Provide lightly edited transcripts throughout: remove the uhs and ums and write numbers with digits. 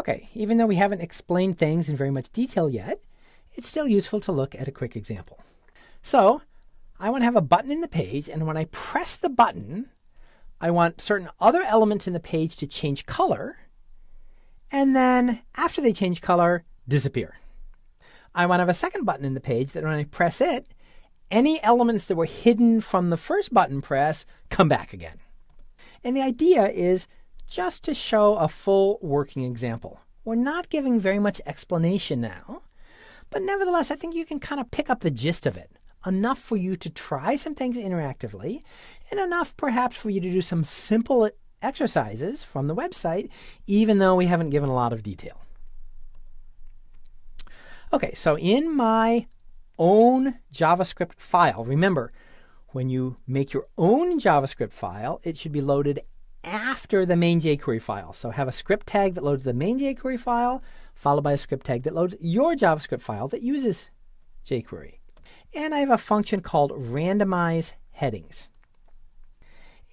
Okay, even though we haven't explained things in very much detail yet, it's still useful to look at a quick example. So I want to have a button in the page, and when I press the button, I want certain other elements in the page to change color, and then after they change color, disappear. I want to have a second button in the page that when I press it, any elements that were hidden from the first button press come back again. And the idea is just to show a full working example. We're not giving very much explanation now, but nevertheless, I think you can kind of pick up the gist of it. Enough for you to try some things interactively, and enough perhaps for you to do some simple exercises from the website, even though we haven't given a lot of detail. Okay, so in my own JavaScript file, remember, when you make your own JavaScript file, it should be loaded after the main jQuery file. So have a script tag that loads the main jQuery file, followed by a script tag that loads your JavaScript file that uses jQuery. And I have a function called randomize headings.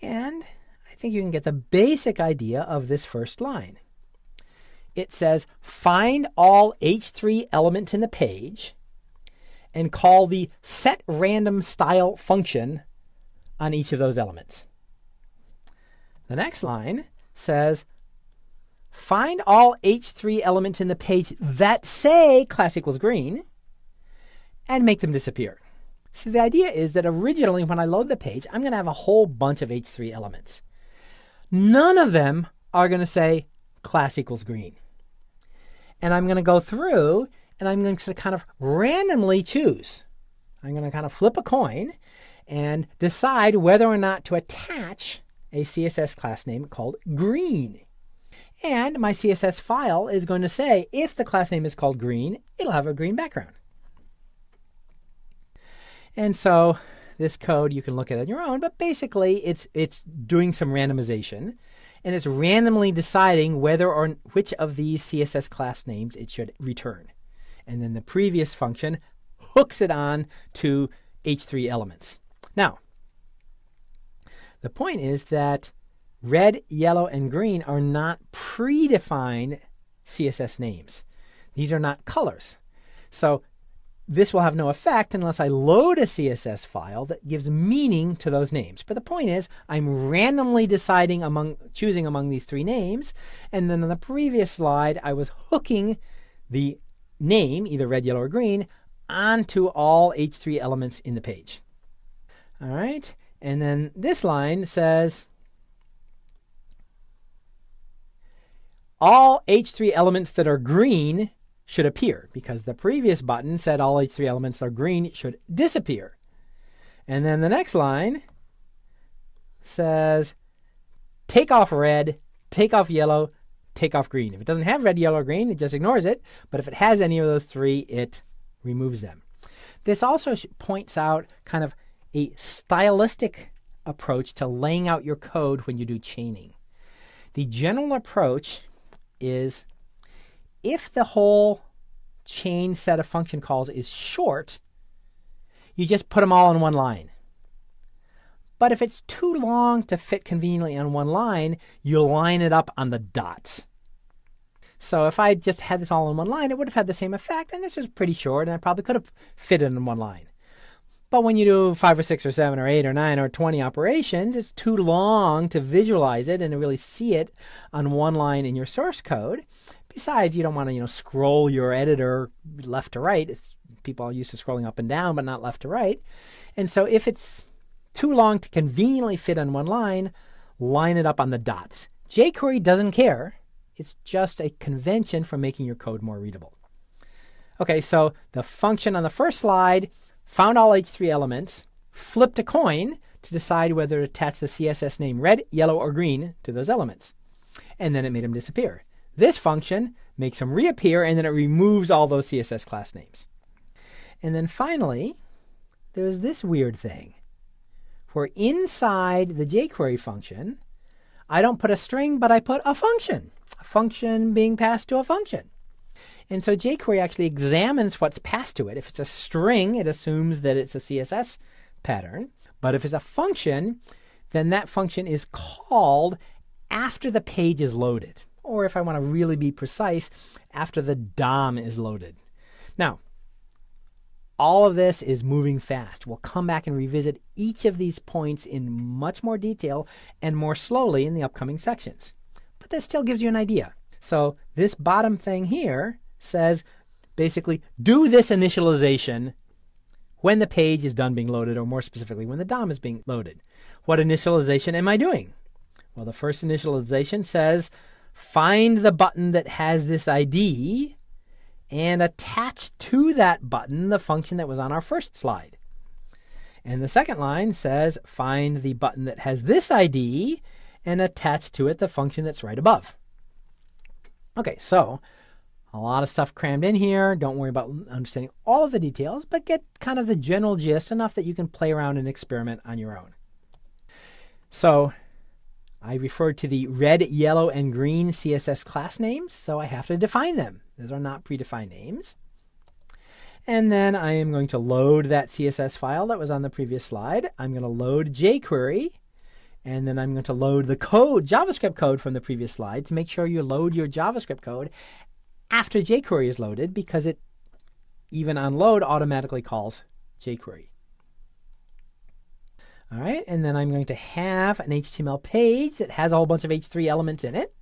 And I think you can get the basic idea of this first line. It says, find all H3 elements in the page and call the setRandomStyle function on each of those elements. The next line says, find all H3 elements in the page that say class equals green and make them disappear. So the idea is that originally when I load the page, I'm going to have a whole bunch of H3 elements. None of them are going to say class equals green. And I'm going to go through and I'm going to kind of randomly choose. I'm going to kind of flip a coin and decide whether or not to attach a CSS class name called green. And my CSS file is going to say if the class name is called green, it'll have a green background. And so this code you can look at on your own, but basically it's doing some randomization. And it's randomly deciding whether or which of these CSS class names it should return. And then the previous function hooks it on to H3 elements. Now, the point is that red, yellow, and green are not predefined CSS names. These are not colors. So this will have no effect unless I load a CSS file that gives meaning to those names. But the point is, I'm randomly choosing among these three names. And then on the previous slide, I was hooking the name, either red, yellow, or green, onto all H3 elements in the page. All right. And then this line says, all H3 elements that are green should appear, because the previous button said all H3 elements are green should disappear. And then the next line says, take off red, take off yellow, take off green. If it doesn't have red, yellow, or green, it just ignores it. But if it has any of those three, it removes them. This also points out kind of a stylistic approach to laying out your code when you do chaining. The general approach is, if the whole chain set of function calls is short, you just put them all in one line. But if it's too long to fit conveniently on one line, you line it up on the dots. So if I just had this all in one line, it would have had the same effect, and this was pretty short, and I probably could have fit it in one line. But when you do 5 or 6 or 7 or 8 or 9 or 20 operations, it's too long to visualize it and to really see it on one line in your source code. Besides, you don't want to, scroll your editor left to right. People are used to scrolling up and down, but not left to right. And so if it's too long to conveniently fit on one line it up on the dots. jQuery doesn't care. It's just a convention for making your code more readable. Okay, so the function on the first slide found all H3 elements, flipped a coin to decide whether to attach the CSS name red, yellow, or green to those elements. And then it made them disappear. This function makes them reappear, and then it removes all those CSS class names. And then finally, there's this weird thing, where inside the jQuery function, I don't put a string, but I put a function being passed to a function. And so jQuery actually examines what's passed to it. If it's a string, it assumes that it's a CSS pattern. But if it's a function, then that function is called after the page is loaded, or if I want to really be precise, after the DOM is loaded. Now, all of this is moving fast. We'll come back and revisit each of these points in much more detail and more slowly in the upcoming sections. But this still gives you an idea. So this bottom thing here says, basically, do this initialization when the page is done being loaded, or more specifically, when the DOM is being loaded. What initialization am I doing? Well, the first initialization says, find the button that has this ID and attach to that button the function that was on our first slide. And the second line says, find the button that has this ID and attach to it the function that's right above. Okay, so a lot of stuff crammed in here. Don't worry about understanding all of the details, but get kind of the general gist, enough that you can play around and experiment on your own. So I referred to the red, yellow, and green CSS class names, so I have to define them. Those are not predefined names. And then I am going to load that CSS file that was on the previous slide. I'm going to load jQuery, and then I'm going to load the code, JavaScript code from the previous slide, to make sure you load your JavaScript code after jQuery is loaded, because it, even on load, automatically calls jQuery. All right, and then I'm going to have an HTML page that has a whole bunch of H3 elements in it.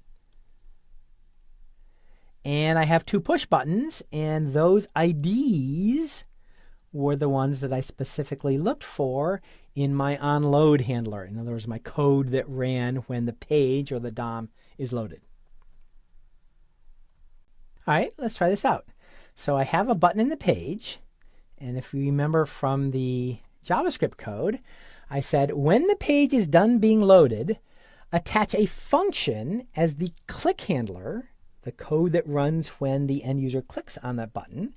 And I have two push buttons, and those IDs were the ones that I specifically looked for in my onload handler. In other words, my code that ran when the page or the DOM is loaded. All right, let's try this out. So I have a button in the page, and if you remember from the JavaScript code, I said when the page is done being loaded, attach a function as the click handler, the code that runs when the end user clicks on that button.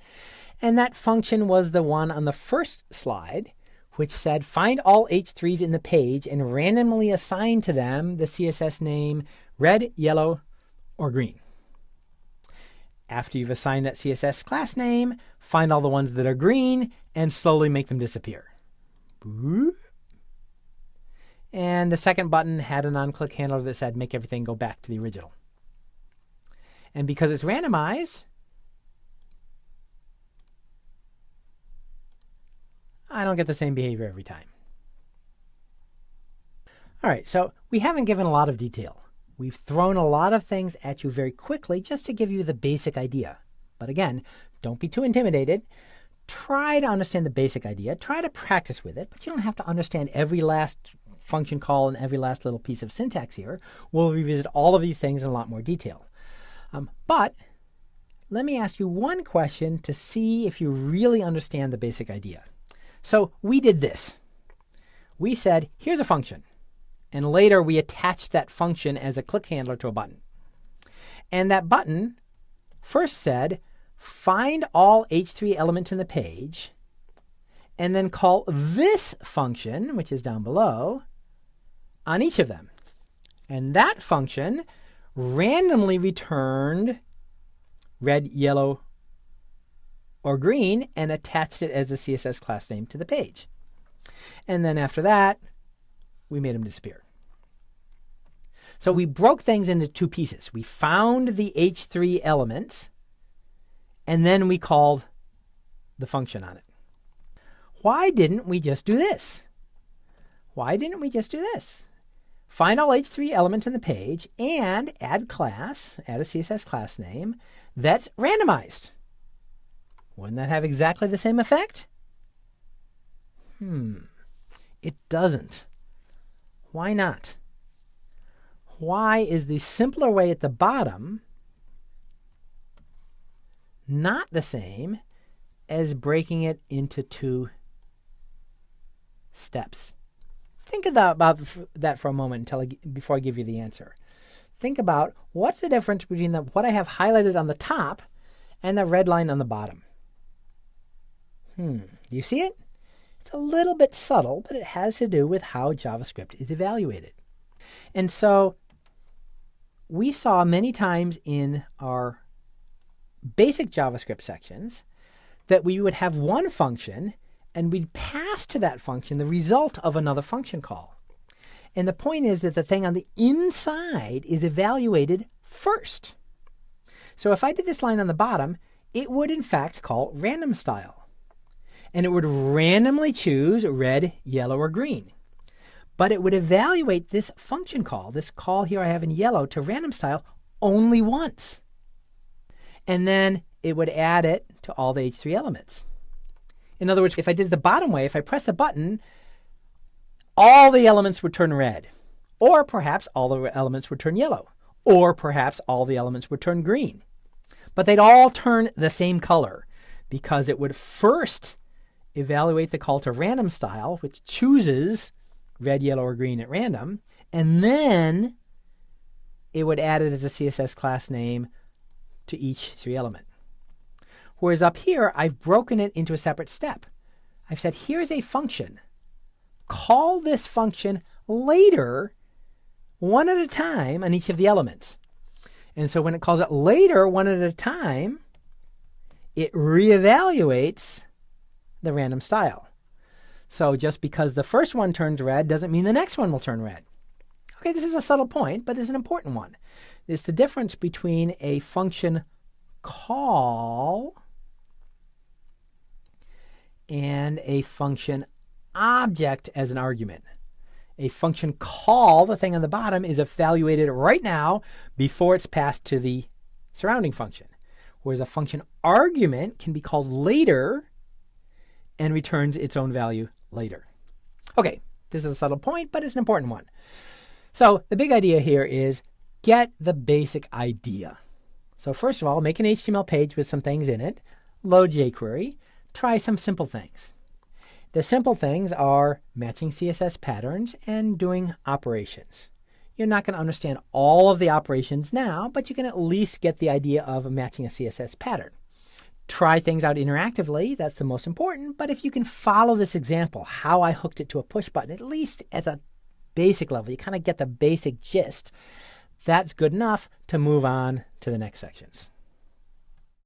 And that function was the one on the first slide, which said find all H3s in the page and randomly assign to them the CSS name red, yellow, or green. After you've assigned that CSS class name, find all the ones that are green and slowly make them disappear. And the second button had an on-click handler that said make everything go back to the original. And because it's randomized, I don't get the same behavior every time. All right, so we haven't given a lot of detail. We've thrown a lot of things at you very quickly just to give you the basic idea. But again, don't be too intimidated. Try to understand the basic idea. Try to practice with it, but you don't have to understand every last function call and every last little piece of syntax here. We'll revisit all of these things in a lot more detail. But let me ask you one question to see if you really understand the basic idea. So we did this. We said, here's a function. And later we attached that function as a click handler to a button. And that button first said, find all H3 elements in the page, and then call this function, which is down below, on each of them. And that function randomly returned red, yellow, or green and attached it as a CSS class name to the page. And then after that, we made them disappear. So we broke things into two pieces. We found the H3 elements, and then we called the function on it. Why didn't we just do this? Why didn't we just do this? Find all H3 elements in the page and add a CSS class name that's randomized. Wouldn't that have exactly the same effect? It doesn't. Why not? Why is the simpler way at the bottom not the same as breaking it into two steps? Think about that for a moment before I give you the answer. Think about what's the difference between what I have highlighted on the top and the red line on the bottom. Do you see it? It's a little bit subtle, but it has to do with how JavaScript is evaluated. And so we saw many times in our basic JavaScript sections that we would have one function and we'd pass to that function the result of another function call. And the point is that the thing on the inside is evaluated first. So if I did this line on the bottom, it would in fact call random style. And it would randomly choose red, yellow, or green. But it would evaluate this function call, this call here I have in yellow to random style, only once. And then it would add it to all the H3 elements. In other words, if I did it the bottom way, if I press the button, all the elements would turn red. Or perhaps all the elements would turn yellow. Or perhaps all the elements would turn green. But they'd all turn the same color because it would first evaluate the call to random style, which chooses red, yellow, or green at random, and then it would add it as a CSS class name to each 3 element. Whereas up here, I've broken it into a separate step. I've said, here's a function. Call this function later, one at a time on each of the elements. And so when it calls it later, one at a time, it reevaluates the random style. So just because the first one turns red doesn't mean the next one will turn red. Okay, this is a subtle point, but it's an important one. It's the difference between a function call and a function object as an argument. A function call, the thing on the bottom, is evaluated right now before it's passed to the surrounding function. Whereas a function argument can be called later and returns its own value later. Okay, this is a subtle point, but it's an important one. So the big idea here is get the basic idea. So first of all, make an HTML page with some things in it, load jQuery, try some simple things. The simple things are matching CSS patterns and doing operations. You're not going to understand all of the operations now, but you can at least get the idea of matching a CSS pattern. Try things out interactively, that's the most important, but if you can follow this example, how I hooked it to a push button, at least at the basic level, you kind of get the basic gist, that's good enough to move on to the next sections.